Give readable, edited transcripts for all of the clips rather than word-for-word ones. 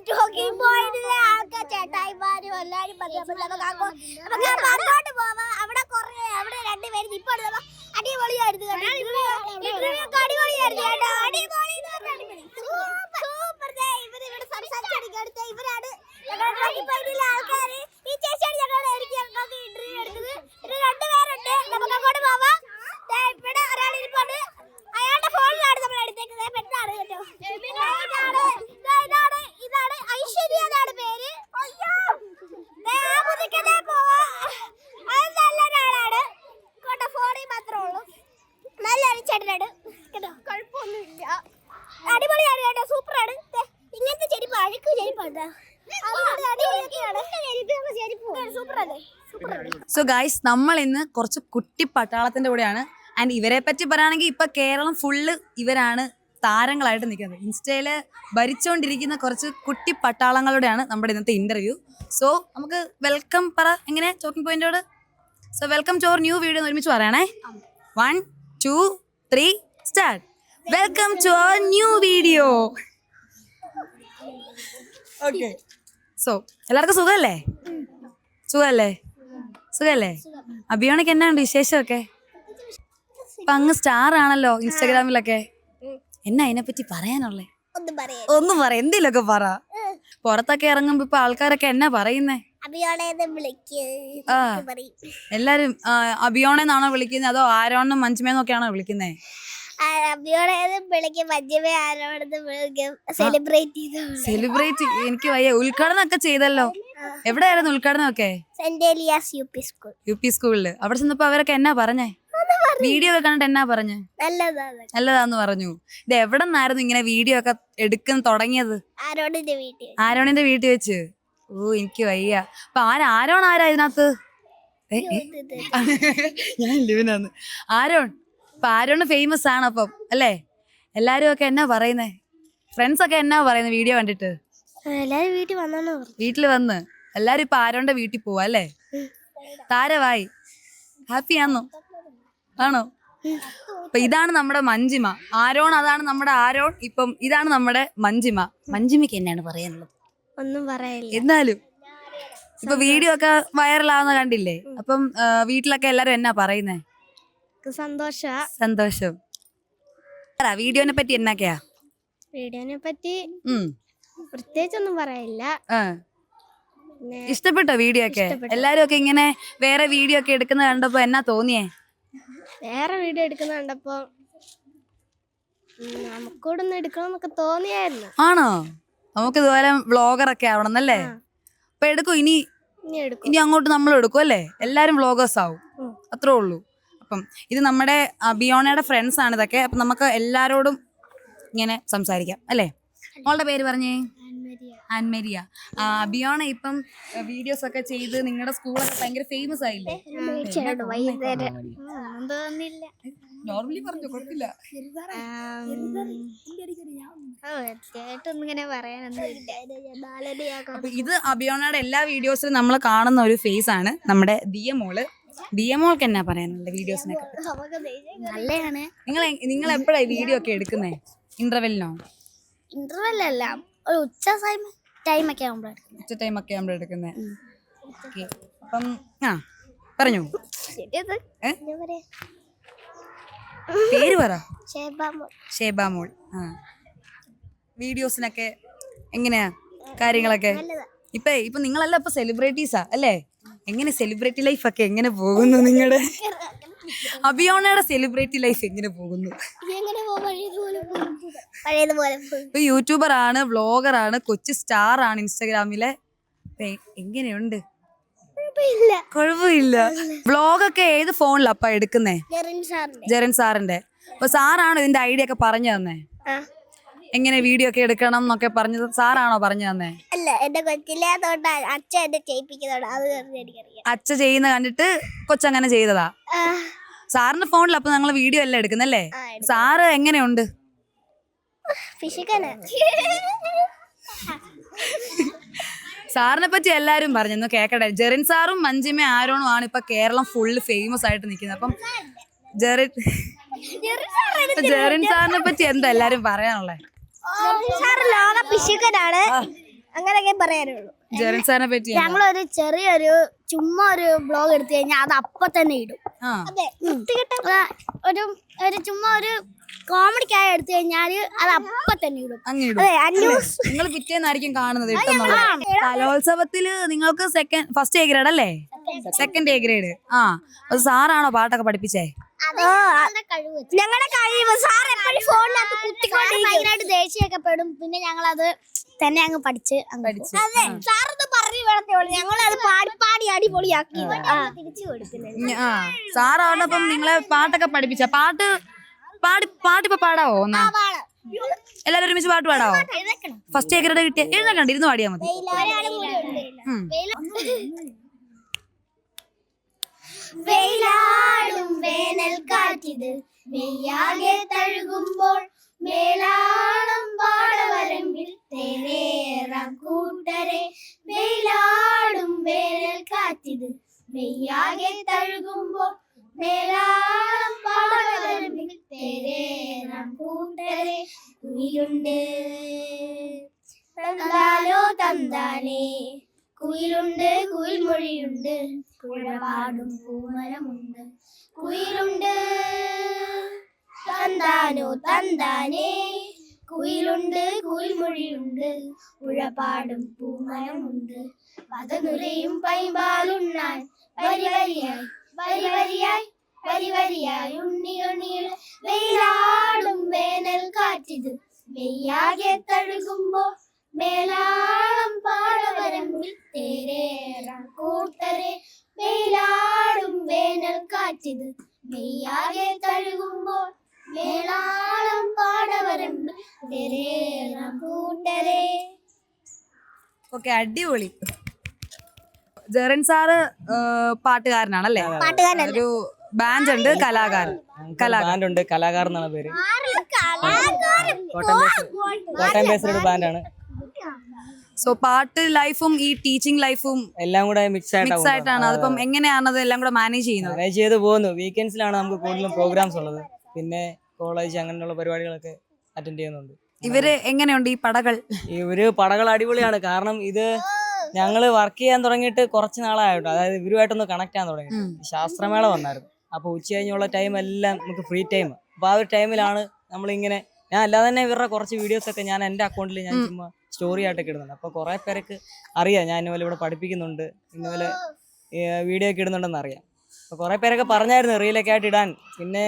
Talking പോയിന്റിലെ ആൾക്കാർ ചേട്ടായിമാരും എല്ലാരും അങ്ങോട്ട് പോവാ. അവിടെ കുറെ അവിടെ രണ്ടുപേരും ഇപ്പൊ അടിപൊളിയായിരുന്നു. അടിപൊളിയായിരുന്നു കേട്ടോ. അടിപൊളി സൂപ്പർ. ഇവരിവിടെ സംസാരിച്ചടിക്കടുത്ത ഇവരാണ് ടോക്കിംഗ് പോയിന്റിലെ ആൾക്കാര്. ഈ ചേച്ചിയാണ് ഞങ്ങൾക്ക് ഇന്റർവ്യൂ എടുത്തത്. ഇത് രണ്ടുപേരുണ്ട്. നമുക്ക് അങ്ങോട്ട് പോവാം. ഇവിടെ ഒരാളിരിപ്പുണ്ട്. അയാളുടെ ഫോണിലാണ് നമ്മൾ എടുത്തേക്കുന്നത്. പെണ്ണാണ് കേട്ടോ. ഇതാണ് ഐശ്വര്യ എന്നാണ് പേര്. അത് നല്ലൊരാളാണ് കേട്ടോ. ഫോണിൽ മാത്രമേ ഉള്ളൂ. നല്ലൊരു ചേട്ടനാണ് കേട്ടോ. കുഴപ്പമൊന്നുമില്ല. അടിപൊളിയാണ് കേട്ടോ. സൂപ്പറാണ്. ഇങ്ങനത്തെ ചെരുപ്പ് അഴുക്ക് ചെരുപ്പാണ്. സോ ഗൈസ്, നമ്മൾ ഇന്ന് കുറച്ച് കുട്ടി പട്ടാളത്തിന്റെ കൂടെയാണ്. ആൻഡ് ഇവരെ പറ്റി പറയുകയാണെങ്കിൽ ഇപ്പൊ കേരളം ഫുള്ള് ഇവരാണ് താരങ്ങളായിട്ട് നിൽക്കുന്നത്. ഇൻസ്റ്റയില് ഭരിച്ചുകൊണ്ടിരിക്കുന്ന കുറച്ച് കുട്ടി പട്ടാളങ്ങളുടെയാണ് നമ്മുടെ ഇന്നത്തെ ഇന്റർവ്യൂ. സോ നമുക്ക് വെൽക്കം പറ. എങ്ങനെ ടോക്കിംഗ് പോയിന്റോട്. So welcome to our new video ഒരുമിച്ച് പറയണേ. 1 2 3 start. Welcome to our new video. Okay. So എല്ലാവർക്കും സുഖല്ലേ? സുഖല്ലേ? അഭിയോണയ്ക്ക് എന്നാണ്ട് വിശേഷമൊക്കെ? ഇപ്പൊ അങ്ങ് സ്റ്റാർ ആണല്ലോ ഇൻസ്റ്റാഗ്രാമിലൊക്കെ. എന്നാ അതിനെപ്പറ്റി പറയാനുള്ളേ? ഒന്നും പറ, എന്തെങ്കിലുമൊക്കെ പറ. പുറത്തൊക്കെ ഇറങ്ങുമ്പോ ഇപ്പൊ ആൾക്കാരൊക്കെ എന്നാ പറയുന്നേ? എല്ലാരും അഭിയോണെന്നാണോ വിളിക്കുന്നത് അതോ ആരോണെന്നും മഞ്ജുമേന്നൊക്കെയാണോ വിളിക്കുന്നേ? സെലിബ്രേറ്റ് എനിക്ക് വയ്യ. ഉദ്ഘാടനം ഒക്കെ ചെയ്തല്ലോ. എവിടെയായിരുന്നു ഉദ്ഘാടനം ഒക്കെ? യു പി സ്കൂളില്. അവിടെ ചെന്നപ്പോ അവരൊക്കെ എന്നാ പറഞ്ഞേ? വീഡിയോ ഒക്കെ കണ്ടിട്ട് എന്നാ പറഞ്ഞു? നല്ലതാന്ന് പറഞ്ഞു. ഇത് എവിടെ നിന്നായിരുന്നു ഇങ്ങനെ വീഡിയോ ഒക്കെ എടുക്കുന്ന തുടങ്ങിയത്? ആരോണിന്റെ വീട്ടിൽ വെച്ച്. ഓ എനിക്ക് വയ്യ. അപ്പൊ ആരോൺ ആരാ ഇതിനകത്ത്? ഞാൻ ലിവിനാന്ന്. ആരോൺ. അപ്പൊ ആരോണ് ഫേമസ് ആണ് അപ്പം അല്ലേ? എല്ലാരും ഒക്കെ എന്നാ പറയുന്നേ? ഫ്രണ്ട്സ് ഒക്കെ എന്നാ പറയുന്നത് വീഡിയോ കണ്ടിട്ട്? വീട്ടില് വന്ന് എല്ലാരും ഇപ്പൊ ആരോണിന്റെ വീട്ടിൽ പോവാ അല്ലേ? താരമായി. ഹാപ്പി ആണോ? അപ്പൊ ഇതാണ് നമ്മുടെ മഞ്ജിമ. ആരോൺ അതാണ് നമ്മുടെ ആരോൺ. ഇപ്പം ഇതാണ് നമ്മുടെ മഞ്ജിമ. മഞ്ജിമയ്ക്ക് എന്നാണ് പറയാനുള്ളത്? ഒന്നും പറയാനില്ല. എന്നാലും ഇപ്പൊ വീഡിയോ ഒക്കെ വൈറലാവുന്ന കണ്ടില്ലേ? അപ്പം വീട്ടിലൊക്കെ എല്ലാരും എന്നാ പറയുന്നേ? സന്തോഷം. വീഡിയോനെ പറ്റി എന്നൊക്കെയാ? വീഡിയോനെ പറ്റി പ്രത്യേകിച്ചൊന്നും പറയാനില്ല. ഇഷ്ടപ്പെട്ടോ വീഡിയോ ഒക്കെ? എല്ലാരും ഒക്കെ ഇങ്ങനെ വേറെ വീഡിയോ ഒക്കെ എടുക്കുന്ന കണ്ടപ്പോ എന്നാ തോന്നിയേ? വേറെ വീഡിയോ എടുക്കുന്ന കണ്ടപ്പോ നമുക്കൂടെ ഒന്ന് എടുക്കണമെന്നൊക്കെ തോന്നിയായിരുന്നു. ആണോ? നമുക്ക് ഇതുപോലെ വ്ളോഗറൊക്കെ ആവണമെന്നല്ലേ? അപ്പൊ എടുക്കും ഇനി അങ്ങോട്ട് നമ്മൾ എടുക്കും അല്ലേ? എല്ലാരും വ്ളോഗേഴ്സ് ആവും. അത്രേ ഉള്ളൂ. അപ്പം ഇത് നമ്മുടെ ബിയോണയുടെ ഫ്രണ്ട്സ് ആണ് ഇതൊക്കെ. അപ്പൊ നമുക്ക് എല്ലാരോടും ഇങ്ങനെ സംസാരിക്കാം അല്ലേ? മോളുടെ പേര് പറഞ്ഞേ? ആൻമരിയ. ബിയോണ ഇപ്പം വീഡിയോസ് ഒക്കെ ചെയ്ത് നിങ്ങളുടെ സ്കൂളൊക്കെ ഭയങ്കര ഫേമസ് ആയില്ലേ? നോർമലി പറഞ്ഞു കുഴപ്പമില്ല. അപ്പൊ ഇത് അബിയോണയുടെ എല്ലാ വീഡിയോസിലും നമ്മൾ കാണുന്ന ഒരു ഫേസ് ആണ് നമ്മുടെ ദിയമോള്. ദിയമോൾക്ക് എന്നാ പറയാനുണ്ട് വീഡിയോസിനൊക്കെ? നല്ലതാണ്. നിങ്ങൾ എപ്പോഴാണ് വീഡിയോ ഒക്കെ എടുക്കുന്നേ? ഇന്റർവെല്ലിനോ? ഇന്റർവെല്ലല്ല, ഒരു ഉച്ച ടൈമൊക്കെ ആകുമ്പോൾ എടുക്കുന്നേ. അപ്പം പറഞ്ഞു പേര് പറ. ഷേബാമോൾ. വീഡിയോസിനൊക്കെ എങ്ങനെയാ കാര്യങ്ങളൊക്കെ? ഇപ്പൊ നിങ്ങളെല്ലാം ഇപ്പൊ സെലിബ്രിറ്റീസാ അല്ലേ? എങ്ങനെ സെലിബ്രിറ്റി ലൈഫ് ഒക്കെ എങ്ങനെ പോകുന്നു നിങ്ങളുടെ? അബിയോണയുടെ സെലിബ്രിറ്റി ലൈഫ് എങ്ങനെ പോകുന്നു? ഇപ്പൊ യൂട്യൂബർ ആണ്, വ്ളോഗർ ആണ്, കൊച്ചു സ്റ്റാർ ആണ് ഇൻസ്റ്റാഗ്രാമിലെ. എങ്ങനെയുണ്ട്? കുഴപ്പമില്ല. വ്ളോഗൊക്കെ ഏത് ഫോണിലാ അപ്പ എടുക്കുന്നേ? ജെറിൻ സാറിന്റെ. അപ്പൊ സാറാണോ ഇതിന്റെ ഐഡിയ ഒക്കെ പറഞ്ഞു തന്നെ? എങ്ങനെ വീഡിയോ ഒക്കെ എടുക്കണം എന്നൊക്കെ പറഞ്ഞത് സാറാണോ പറഞ്ഞു തന്നെ? അച്ഛ ചെയ്യുന്ന കണ്ടിട്ട് കൊച്ചങ്ങനെ ചെയ്തതാ. സാറിന്റെ ഫോണിൽ അപ്പൊ ഞങ്ങൾ വീഡിയോ എല്ലാം എടുക്കുന്നല്ലേ? സാറ് എങ്ങനെയുണ്ട്? സാറിനെ പറ്റി എല്ലാരും പറഞ്ഞു കേക്കട്ടെ. ജെറിൻ സാറും മഞ്ജിമ ആരോണും ആണ് ഇപ്പൊ കേരളം ഫുള്ള് ഫേമസ് ആയിട്ട് നിൽക്കുന്നത്. അപ്പം ജെറിൻ സാറിനെ പറ്റി എന്താ എല്ലാരും പറയാനുള്ളേ? ലോക പിശുക്കനാണ്. അങ്ങനെയൊക്കെ പറയാനുള്ളൂ. ജെറിൻ സാറിനെ പറ്റി ഞങ്ങളൊരു ചെറിയൊരു ചുമ്മാ ഒരു ബ്ലോഗ് എടുത്തു കഴിഞ്ഞാൽ അത് അപ്പൊ തന്നെ ഇടും. അതെ, ഒരു ചുമ്മാ ഒരു കോമഡിക്കായി എടുത്തു കഴിഞ്ഞാല് അത് അപ്പൊ തന്നെ ഇടും. നിങ്ങൾ പിറ്റേന്നായിരിക്കും കാണുന്നത് ഇട്ടെന്നുള്ളത്. കലോത്സവത്തില് നിങ്ങൾക്ക് ഫസ്റ്റ് എ ഗ്രേഡ് അല്ലേ? Second A grade. അത് സാറാണോ പാട്ടൊക്കെ പഠിപ്പിച്ചേ? ഞങ്ങളുടെ കഴിവ് സാർ എപ്പോഴും ഫോണിനകത്ത് കുത്തിക്കൊണ്ട് ഭയങ്കരമായിട്ട് ദേഷ്യമൊക്കെ പെടും. പിന്നെ ഞങ്ങളത് തന്നെ അങ്ങ് പഠിച്ച് സാറൊന്ന് പറഞ്ഞു വേണത്തോളൂ. ഞങ്ങളത് പാടി അടിപൊളിയാക്കി തിരിച്ചു കൊടുക്കുന്നത്. സാറാണപ്പം നിങ്ങളെ പാട്ടൊക്കെ പഠിപ്പിച്ച പാട്ടിപ്പോ പാടാവോ? എല്ലാരും ഒരുമിച്ച് പാട്ട് പാടാവോ? ഫസ്റ്റ് ഏക്കറുടെ കിട്ടിയ എഴുന്നേക്കണ്ട, ഇരുന്ന് പാടിയാ മതി. വെയിലാടും വേനൽ കാറ്റിത് മെയ്യാകെ തഴുകുമ്പോൾ മേലാണം പാടവരമ്പിൽ തേരേറാം കൂട്ടരെ. വെയിലാടും വേനൽ കാറ്റിത് മെയ്യാകെ തഴുകുമ്പോൾ മേലാണം പാടവരമ്പിൽ തേരേറാം കൂട്ടരെ. കുയിലുണ്ട് തന്നാലോ തന്താനേ, കുയിലുണ്ട് കുയിൽമൊഴിയുണ്ട്, കുഴപാടും പൂമരമുണ്ട്. കുയിലുണ്ട് തന്താനോ തന്താനേ, കുയിലുണ്ട് കുയിൽമൊഴിയുണ്ട്, കുഴപാടും പൂമരമുണ്ട്. പതനുരയും പൈമ്പാലുണ്ണാൻ വരി വരിയായി വരി വരിയായി വരി വരിയായി ഉണ്ണിയുണ്ണിയുടെ. വെയിലാടും വേനൽ കാറ്റിത് മെയ്യാകെ തഴുകുമ്പോൾ മേലാളം പാടവരമ്പിൽ തേരേറാം കൂട്ടരെ. വെയിലാടും വേനൽ കാറ്റിത് മെയ്യാകെ തഴുകുമ്പോൾ മേലാളം പാടവരമ്പിൽ തേരേറാം കൂട്ടരെ. ഓക്കെ, അടിപൊളി. ജെറിൻ സാറ് പാട്ടുകാരനാണല്ലേ? ഒരു ബാൻഡ് ഉണ്ട്, കലാകാരൻ. ബാൻഡ് ഉണ്ട്, കലാകാരൻ എന്നാണ് പേര്. കോട്ടയം ബേസ്ഡ് ബാൻഡാണ്. സോ പാട്ട് ലൈഫും ഈ ടീച്ചിങ് ലൈഫും എല്ലാം കൂടെ മിക്സ് ആയിട്ടാണ്. അതിപ്പം എങ്ങനെയാണ് അത് എല്ലാം കൂടെ മാനേജ് ചെയ്യുന്നത്? മാനേജ് ചെയ്ത് പോകുന്നു. വീക്കെൻഡ്സിലാണ് നമുക്ക് കൂടുതലും പ്രോഗ്രാംസ് ഉള്ളത്. പിന്നെ കോളേജ് അങ്ങനെയുള്ള പരിപാടികളൊക്കെ അറ്റൻഡ് ചെയ്യുന്നുണ്ട്. ഇവര് എങ്ങനെയുണ്ട് ഈ പടകൾ? ഇവര് പടകൾ അടിപൊളിയാണ്. കാരണം ഇത് ഞങ്ങള് വർക്ക് ചെയ്യാൻ തുടങ്ങിയിട്ട് കുറച്ച് നാളായിട്ടോ, അതായത് ഇവരുമായിട്ടൊന്ന് കണക്ട് ചെയ്യാൻ തുടങ്ങി. ശാസ്ത്രമേള വന്നായിരുന്നു. അപ്പൊ ഉച്ച കഴിഞ്ഞുള്ള ടൈം എല്ലാം നമുക്ക് ഫ്രീ ടൈം. അപ്പൊ ആ ഒരു ടൈമിലാണ് നമ്മളിങ്ങനെ, ഞാൻ അല്ലാതെ തന്നെ ഇവരുടെ കുറച്ച് വീഡിയോസ് ഒക്കെ ഞാൻ എൻ്റെ അക്കൗണ്ടിൽ ഞാൻ ചുമ്മാ സ്റ്റോറി ആയിട്ടൊക്കെ ഇടുന്നുണ്ട്. അപ്പൊ കുറെ പേർക്ക് അറിയാം ഞാൻ ഇന്നുപോലെ ഇവിടെ പഠിപ്പിക്കുന്നുണ്ട്, ഇന്നുപോലെ വീഡിയോ ഒക്കെ ഇടുന്നുണ്ടെന്ന് അറിയാം. അപ്പൊ കുറെ പേരൊക്കെ പറഞ്ഞായിരുന്നു റീലൊക്കെ ആയിട്ട് ഇടാൻ. പിന്നെ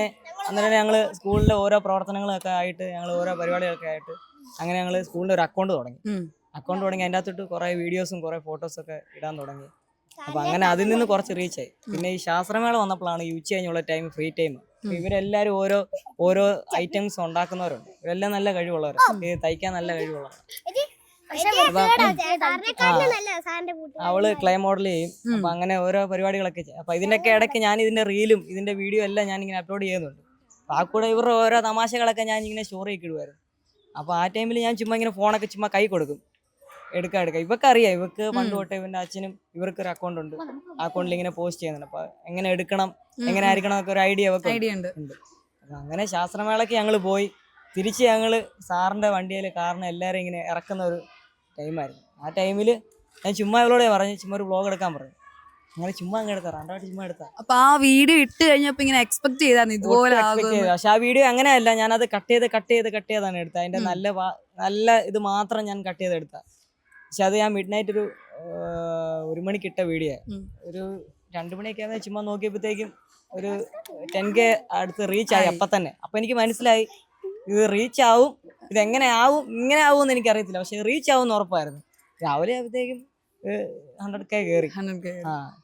അന്നേരം ഞങ്ങൾ സ്കൂളിലെ ഓരോ പ്രവർത്തനങ്ങളൊക്കെ ആയിട്ട്, ഞങ്ങൾ ഓരോ പരിപാടികളൊക്കെ ആയിട്ട് അങ്ങനെ ഞങ്ങൾ സ്കൂളിൻ്റെ ഒരു അക്കൗണ്ട് തുടങ്ങി. അതിൻ്റെ അകത്തോട്ട് കുറെ വീഡിയോസും കുറെ ഫോട്ടോസും ഒക്കെ ഇടാൻ തുടങ്ങി. അപ്പൊ അങ്ങനെ അതിൽ നിന്ന് കുറച്ച് റീച്ചായി. പിന്നെ ഈ ശാസ്ത്രമേള വന്നപ്പോഴാണ് ഈ ഉച്ച കഴിഞ്ഞുള്ള ടൈം ഫ്രീ ടൈം. ഇവരെല്ലാരും ഓരോ ഐറ്റംസ് ഉണ്ടാക്കുന്നവരുണ്ട്. ഇവരെല്ലാം നല്ല കഴിവുള്ളവരാണ്, തയ്ക്കാൻ നല്ല കഴിവുള്ളവരാണ്. അവള് ക്ലേ മോഡൽ ചെയ്യും. അപ്പൊ അങ്ങനെ ഓരോ പരിപാടികളൊക്കെ ചെയ്യും. അപ്പൊ ഇതിന്റെയൊക്കെ ഇടയ്ക്ക് ഞാൻ ഇതിന്റെ റീലും ഇതിന്റെ വീഡിയോ എല്ലാം ഞാൻ ഇങ്ങനെ അപ്ലോഡ് ചെയ്യുന്നുണ്ട്. അപ്പൊ ആ കൂടെ ഇവരുടെ ഓരോ തമാശകളൊക്കെ ഞാൻ ഇങ്ങനെ സ്റ്റോറിയൊക്കെ ഇടുമായിരുന്നു. അപ്പൊ ആ ടൈമിൽ ഞാൻ ചുമ്മാ ഇങ്ങനെ ഫോണൊക്കെ ചുമ്മാ കൈ കൊടുക്കും, എടുക്കാം. ഇവർക്ക് അറിയാം, ഇവർക്ക് പണ്ട് തൊട്ടേ ഇവന്റെ അച്ഛനും ഇവർക്കൊരു അക്കൗണ്ട് ഉണ്ട്. ആ അക്കൗണ്ടിൽ ഇങ്ങനെ പോസ്റ്റ് ചെയ്യുന്നുണ്ട്. അപ്പൊ എങ്ങനെ എടുക്കണം, എങ്ങനെ ആയിരിക്കണം എന്നൊക്കെ ഒരു ഐഡിയ ഉണ്ട്. അപ്പൊ അങ്ങനെ ശാസ്ത്രമേളയ്ക്ക് ഞങ്ങൾ പോയി. തിരിച്ച് ഞങ്ങള് സാറിന്റെ വണ്ടിയിൽ കാരണം എല്ലാവരും ഇങ്ങനെ ഇറക്കുന്ന ഒരു ടൈമായിരുന്നു. ആ ടൈമിൽ ഞാൻ ചുമ്മാ ഇവളോടെ പറഞ്ഞു, ചുമ്മാ ഒരു വ്ളോഗ് എടുക്കാൻ പറഞ്ഞു. അങ്ങനെ ചുമ്മാ അങ്ങ് എടുത്താ, രണ്ടായിട്ട് ചുമ്മാ എടുത്താ. അപ്പൊ ആ വീഡിയോ ഇട്ട് കഴിഞ്ഞപ്പോ ഇങ്ങനെ എക്സ്പെക്ട് ചെയ്തായിരുന്നു ഇതുപോലെ. പക്ഷെ ആ വീഡിയോ അങ്ങനെയല്ല, ഞാനത് കട്ട് ചെയ്താണ് എടുത്തത്. അതിന്റെ നല്ല ഇത് മാത്രം ഞാൻ കട്ട് ചെയ്ത് എടുത്ത. പക്ഷെ അത് ഞാൻ മിഡ് നൈറ്റ് ഒരു 1 മണിക്ക് ഇട്ട വീഡിയോ. ഒരു 2 മണിയൊക്കെ ചുമ്മാ നോക്കിയപ്പോഴത്തേക്കും ഒരു 10K അടുത്ത് റീച്ച് ആയി അപ്പൊ തന്നെ. അപ്പൊ എനിക്ക് മനസ്സിലായി ഇത് റീച്ച് ആവും, ഇത് എങ്ങനെ ആവും, ഇങ്ങനെ ആവും എന്ന് എനിക്ക് അറിയത്തില്ല. പക്ഷെ റീച്ച് ആവും എന്ന് ഉറപ്പായിരുന്നു. രാവിലെ ആകുമ്പോഴത്തേക്കും 100K കയറി.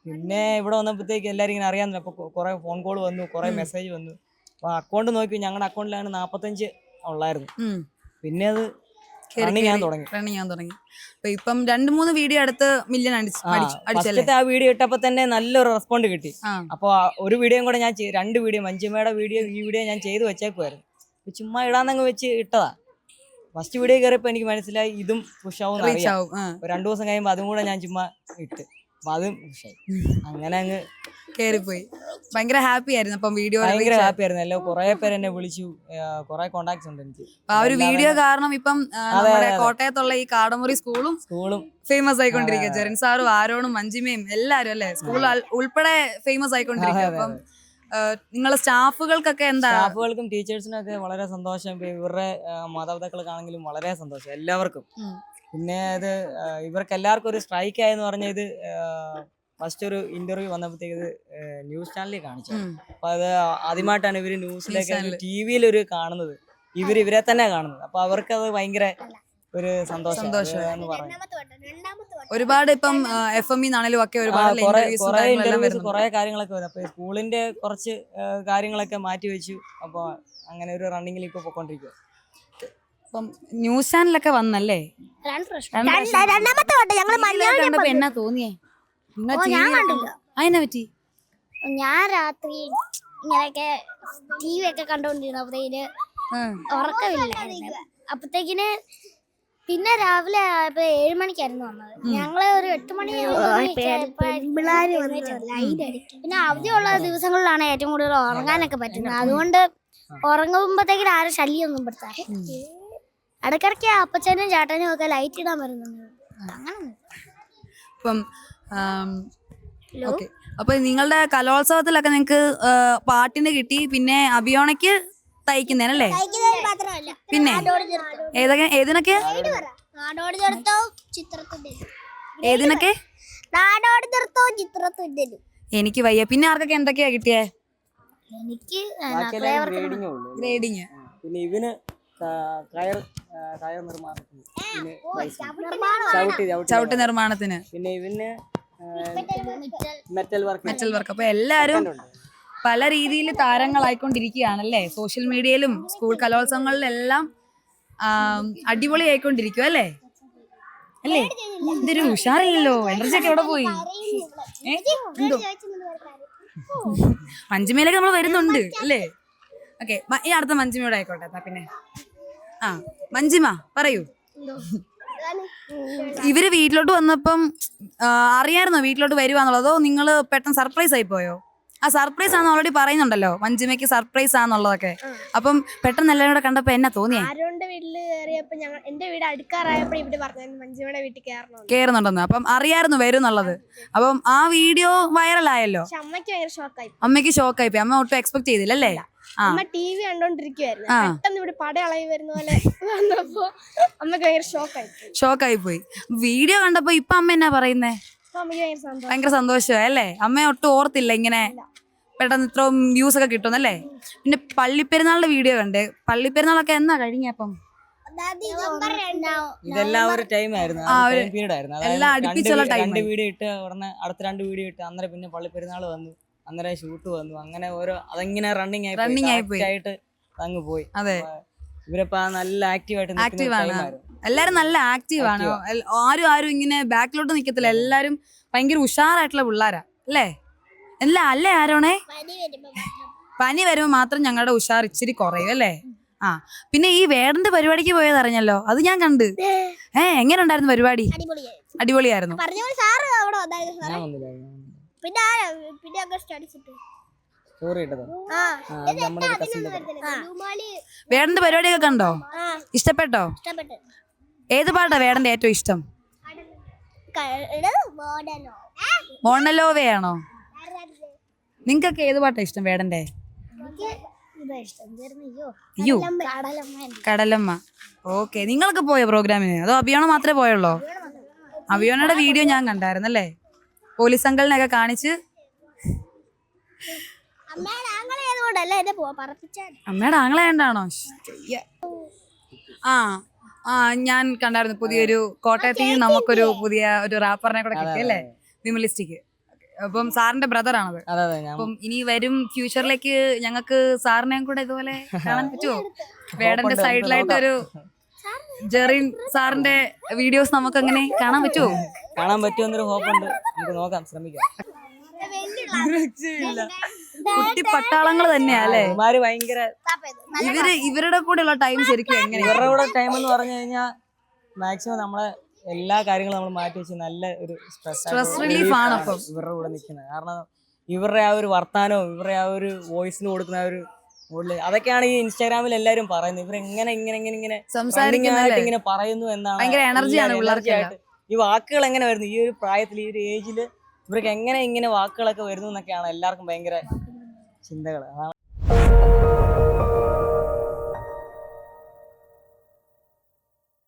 പിന്നെ ഇവിടെ വന്നപ്പോഴത്തേക്ക് എല്ലാവരും ഇങ്ങനെ അറിയാൻ. അപ്പൊ കുറെ ഫോൺ കോൾ വന്നു, കുറെ മെസ്സേജ് വന്നു. അപ്പൊ അക്കൗണ്ട് നോക്കി, ഞങ്ങളുടെ അക്കൗണ്ടിലാണ് 45 ഉള്ളായിരുന്നു. പിന്നെ അത് റണ്ണിങ് ചെയ്യാൻ തുടങ്ങി. അപ്പൊ ഇപ്പം 2-3 വീഡിയോ അടുത്ത് മില്യൺ അടിച്ചല്ലേ? ആ വീഡിയോ ഇട്ടപ്പോ തന്നെ നല്ലൊരു റെസ്പോണ്ട് കിട്ടി. അപ്പൊ ഒരു വീഡിയോയും കൂടെ ഞാൻ 2 വീഡിയോ, മഞ്ജുമ്മയുടെ വീഡിയോ, ഈ വീഡിയോ ഞാൻ ചെയ്ത് വെച്ചേക്കുമായിരുന്നു. ചുമ്മാ ഇടാന്നങ്ങ് വെച്ച് ഇട്ടതാ. ഫസ്റ്റ് വീഡിയോ കയറിയപ്പോ എനിക്ക് മനസ്സിലായി ഇതും പുഷാവും. 2 ദിവസം കഴിയുമ്പോ അതും കൂടെ ഞാൻ ചുമ്മാ ഇട്ട്. അപ്പൊ അതും പുഷായി. അങ്ങനെ അങ്ങ് കേറിപ്പോയി. ഭയങ്കര ഹാപ്പി ആയിരുന്നു അപ്പം വീഡിയോ. ഭയങ്കര ഹാപ്പി ആയിരുന്നു. എല്ലാം കുറെ പേര് എന്നെ വിളിച്ചു, കുറെ കോണ്ടാക്ട്സ് ഉണ്ട് എനിക്ക്. ആ ഒരു വീഡിയോ കാരണം ഇപ്പം നമ്മുടെ കോട്ടയത്തുള്ള ഈ കാടമുറി സ്കൂളും ഫേമസ് ആയിക്കൊണ്ടിരിക്കുക. ജെറിൻ സാറും ആരോണും മഞ്ജിമയും എല്ലാരും അല്ലെ, സ്കൂൾ ഉൾപ്പെടെ ഫേമസ് ആയിക്കൊണ്ടിരിക്കുക. അപ്പം നിങ്ങളെ സ്റ്റാഫുകൾക്കൊക്കെ എന്താ? സ്റ്റാഫുകൾക്കും ടീച്ചേഴ്സിനും ഒക്കെ വളരെ സന്തോഷം. ഇവരുടെ മാതാപിതാക്കൾക്കാണെങ്കിലും വളരെ സന്തോഷം എല്ലാവർക്കും. പിന്നെ ഇത് ഇവർക്ക് എല്ലാവർക്കും ഒരു സ്ട്രൈക്ക് ആയെന്ന് പറഞ്ഞ ഇത് ഫസ്റ്റ് ഒരു ഇന്റർവ്യൂ വന്നപ്പോഴത്തേക്ക് ഇത് ന്യൂസ് ചാനലിൽ കാണിച്ചു. അപ്പൊ അത് ആദ്യമായിട്ടാണ് ഇവര് ന്യൂസിലേക്ക് TV-യിൽ ഒരു കാണുന്നത്. ഇവരെ തന്നെ കാണുന്നത്. അപ്പൊ അവർക്ക് അത് ഭയങ്കര ഒരു സന്തോഷം എന്ന് പറഞ്ഞു. ഒരുപാട് ഇപ്പം FME നാണേലും ഒക്കെ ഒരുപാട് കുറെ കാര്യങ്ങളൊക്കെ വരും. അപ്പൊ സ്കൂളിന്റെ കുറച്ച് കാര്യങ്ങളൊക്കെ മാറ്റി വെച്ചു. അപ്പൊ അങ്ങനെ ഒരു റണ്ണിങ്ങിൽ ഇപ്പൊ പോയിക്കൊണ്ടിരിക്കുക. അപ്പം ന്യൂസ് ചാനലൊക്കെ വന്നല്ലേ? രണ്ടാമത്തെ വട്ടം ഞങ്ങള് എന്നാ തോന്നിയേ? അതിനെ പറ്റി ഞാൻ രാത്രി ഇങ്ങനെയൊക്കെ TV ഒക്കെ കണ്ടോണ്ടിരുന്നപ്പോഴത്തേന് ഉറക്കമില്ലായിരുന്നു. അപ്പത്തേക്കിന് പിന്നെ രാവിലെ 7 മണിക്കായിരുന്നു വന്നത്. ഞങ്ങള് ഒരു 8 മണി പിന്നെ അവധിയുള്ള ദിവസങ്ങളിലാണ് ഏറ്റവും കൂടുതൽ ഉറങ്ങാനൊക്കെ പറ്റുന്നത്. അതുകൊണ്ട് ഉറങ്ങുമ്പോഴത്തേക്കിന് ആരും ശല്യമൊന്നും പെടുത്താറ്. ഇടയ്ക്കിടയ്ക്ക് അപ്പച്ചനും ചേട്ടനും ഒക്കെ ലൈറ്റ് ഇടാൻ വരുന്നുണ്ട്. അങ്ങനെ ഇപ്പം ഓക്കെ. അപ്പൊ നിങ്ങളുടെ കലോത്സവത്തിലൊക്കെ നിങ്ങക്ക് പാട്ടിന് കിട്ടി, പിന്നെ അഭിയോണയ്ക്ക് തയ്ക്കുന്നേനല്ലേ? പിന്നെ ഏതിനൊക്കെ? ഏതിനൊക്കെ? എനിക്ക് വയ്യ. പിന്നെ ആർക്കൊക്കെ എന്തൊക്കെയാ കിട്ടിയേ? എനിക്ക് ഗ്രേഡിങ്. പിന്നെ ഇവന് കയർ നിർമ്മാണത്തിന്, ചവിട്ട് നിർമ്മാണത്തിന്, പിന്നെ ഇവന് മെറ്റൽ വർക്ക്. അപ്പൊ എല്ലാരും പല രീതിയിൽ താരങ്ങളായിക്കൊണ്ടിരിക്കുകയാണല്ലേ? സോഷ്യൽ മീഡിയയിലും സ്കൂൾ കലോത്സവങ്ങളിലെല്ലാം അടിപൊളി ആയിക്കൊണ്ടിരിക്കും അല്ലേ? അല്ലേ? ഇതൊരു ഉഷാറില്ലല്ലോ, എനർജി ഒക്കെ എവിടെ പോയി? എന്തോ മഞ്ജിമയിലേക്ക് നമ്മൾ വരുന്നുണ്ട് അല്ലേ? ഓക്കെ, ഈ അടുത്ത മഞ്ജിമയോട് ആയിക്കോട്ടെ. പിന്നെ മഞ്ജിമ പറയൂ. ഇവര് വീട്ടിലോട്ട് വന്നപ്പം അറിയായിരുന്നോ വീട്ടിലോട്ട് വരുവാന്നുള്ളത്? അതോ നിങ്ങള് പെട്ടെന്ന് സർപ്രൈസ് ആയി പോയോ? ആ സർപ്രൈസ് ആണെന്ന് ഓൾറെഡി പറയുന്നുണ്ടല്ലോ, മഞ്ജിമയ്ക്ക് സർപ്രൈസ് ആണെന്നുള്ളതൊക്കെ. അപ്പം പെട്ടെന്ന് എല്ലാവരും കൂടെ കണ്ടപ്പോ എന്നാ തോന്നിയേ? ആരോന്റെ വീട്ടില് കയറിയപ്പോ എന്റെ വീട് അടുക്കാറായപ്പോ ഇവിടെ പറഞ്ഞു മഞ്ജിമയുടെ വീട്ടിൽ കയറുന്നുണ്ടെന്ന്. അപ്പം അറിയായിരുന്നു വരും എന്നുള്ളത്. അപ്പം ആ വീഡിയോ വൈറലായല്ലോ. അമ്മയ്ക്ക് ഭയങ്കര ഷോക്കായി. അമ്മയ്ക്ക് ഷോക്കായി പോയി. അമ്മ ഒട്ടും എക്സ്പെക്ട് ചെയ്തില്ലല്ലേ? അമ്മ TV കണ്ടോണ്ടിരിക്കുവായിരുന്നു. പെട്ടെന്ന് ഇവിടെ പടയളയി വരുന്ന പോലെ വന്നപ്പോ അമ്മക്ക് ഭയങ്കര ഷോക്കായി പോയി. വീഡിയോ കണ്ടപ്പോ ഇപ്പൊ അമ്മ എന്നാ പറയുന്നേ? ഭയങ്കര സന്തോഷമായി അല്ലേ? അമ്മ ഒട്ടും ഓർത്തില്ല ഇങ്ങനെ പെട്ടെന്ന് ഇത്രയും വ്യൂസ് ഒക്കെ കിട്ടുന്നല്ലേ? പിന്നെ പള്ളിപ്പെരുന്നാളിന്റെ വീഡിയോ കണ്ടേ. പള്ളിപ്പെരുന്നാളൊക്കെ എന്നാ കഴിഞ്ഞപ്പം? ഇതെല്ലാം ഒരു ടൈം ആയിരുന്നു, പീരീഡ് ആയിരുന്നു. എല്ലാം അടുപ്പിച്ചുള്ള ടൈം. 2 വീഡിയോ ഇട്ട് ഉടനെ അടുത്ത 2 വീഡിയോ ഇട്ട് അന്നേരം പിന്നെ പള്ളിപ്പെരുന്നാൾ വന്നു, അന്നേരം ഷൂട്ട് വന്നു. അങ്ങനെ ഓരോ അതങ്ങനെ റണ്ണിങ് ആയിട്ട് അങ്ങ് പോയി. അതെ, ഇവരിപ്പോ നല്ല ആക്റ്റീവ് ആണ്. എല്ലാരും നല്ല ആക്റ്റീവ് ആണ്. ആരും ഇങ്ങനെ ബാക്കിലോട്ട് നിക്കത്തില്ല. എല്ലാരും ഭയങ്കര ഉഷാറായിട്ടുള്ള പിള്ളേരാ അല്ലേ? അല്ലേ ആരോണേ? പനി വരുമ്പോ മാത്രം ഞങ്ങളുടെ ഉഷാർ ഇച്ചിരി കുറയും അല്ലേ? പിന്നെ ഈ വേടന്റെ പരിപാടിക്ക് പോയത് അറിഞ്ഞല്ലോ, അത് ഞാൻ കണ്ട്. എങ്ങനെ ഉണ്ടായിരുന്നു പരിപാടി? അടിപൊളിയായിരുന്നു. വേടന്റെ പരിപാടിയൊക്കെ കണ്ടോ? ഇഷ്ടപ്പെട്ടോ? ഏത് പാട്ടാ വേടന്റെ ഏറ്റവും ഇഷ്ടം? മോണലോവയാണോ? നിങ്ങക്കൊക്കെ ഏത് പാട്ടാ ഇഷ്ടം വേടന്റെ? അയ്യോ, കടലമ്മ. ഓക്കെ, നിങ്ങളൊക്കെ പോയോ പ്രോഗ്രാമിന്? അതോ അഭിയോണ മാത്രമേ പോയുള്ളോ? അഭിയോണയുടെ വീഡിയോ ഞാൻ കണ്ടായിരുന്നല്ലേ? പോലീസ് അങ്കിളിനെയൊക്കെ കാണിച്ച്. അമ്മയുടെ ആങ്ങളെയാണ്ടാണോ? ഞാൻ കണ്ടായിരുന്നു. പുതിയൊരു കോട്ടയത്തിൽ നിന്ന് നമുക്കൊരു പുതിയ ഒരു റാപ്പറിനെ കൂടെ കിട്ടി അല്ലേ? വിമലിസ്റ്റിക്ക്. അപ്പം സാറിന്റെ ബ്രദർ ആണത്. അപ്പം ഇനി വരും ഫ്യൂച്ചറിലേക്ക് ഞങ്ങൾക്ക് സാറിനെയും കൂടെ ഇതുപോലെ കാണാൻ പറ്റുമോ? വേടന്റെ സൈഡിലായിട്ട് ഒരു ജെറിൻ സാറിന്റെ വീഡിയോസ് നമുക്ക് അങ്ങനെ കാണാൻ പറ്റുമോ? കാണാൻ പറ്റുമെന്നൊരു ഹോപ്പുണ്ട്. നമുക്ക് നോക്കാം, ശ്രമിക്കാം. കുട്ടി പട്ടാളങ്ങൾ തന്നെയാ അല്ലേ? ഭയങ്കര ഇവരുടെ കൂടെയുള്ള ടൈം ശരിക്കും എങ്ങനെ? ഇവരുടെ കൂടെ ടൈം എന്ന് പറഞ്ഞു കഴിഞ്ഞാൽ മാക്സിമം നമ്മളെ എല്ലാ കാര്യങ്ങളും നമ്മൾ മാറ്റി വെച്ച് നല്ല ഒരു സ്ട്രെസ് റിലീഫ് ആണ് അപ്പം ഇവരുടെ കൂടെ നിൽക്കുന്നത്. കാരണം ഇവരുടെ ആ ഒരു വർത്താനവും ഇവരുടെ ആ ഒരു വോയിസിന് കൊടുക്കുന്ന ആ ഒരു മോഡല് അതൊക്കെയാണ് ഈ ഇൻസ്റ്റാഗ്രാമിൽ എല്ലാവരും പറയുന്നത്. ഇവരെങ്ങനെ ഇങ്ങനെ ഇങ്ങനെ ഇങ്ങനെ സംസാരിക്കുന്നല്ലേ ഇങ്ങനെ പറയുന്നു എന്നാണ്. ഭയങ്കര എനർജിയാണ് എല്ലാവരും പിള്ളേർക്ക് energy ആയിട്ട് ഈ വാക്കുകൾ എങ്ങനെ വരുന്നു ഈ ഒരു പ്രായത്തിൽ ഈ ഒരു ഏജില് ഇവർക്ക് എങ്ങനെ ഇങ്ങനെ വാക്കുകളൊക്കെ വരുന്നു എന്നൊക്കെയാണ് എല്ലാവർക്കും ഭയങ്കര ചിന്തകൾ.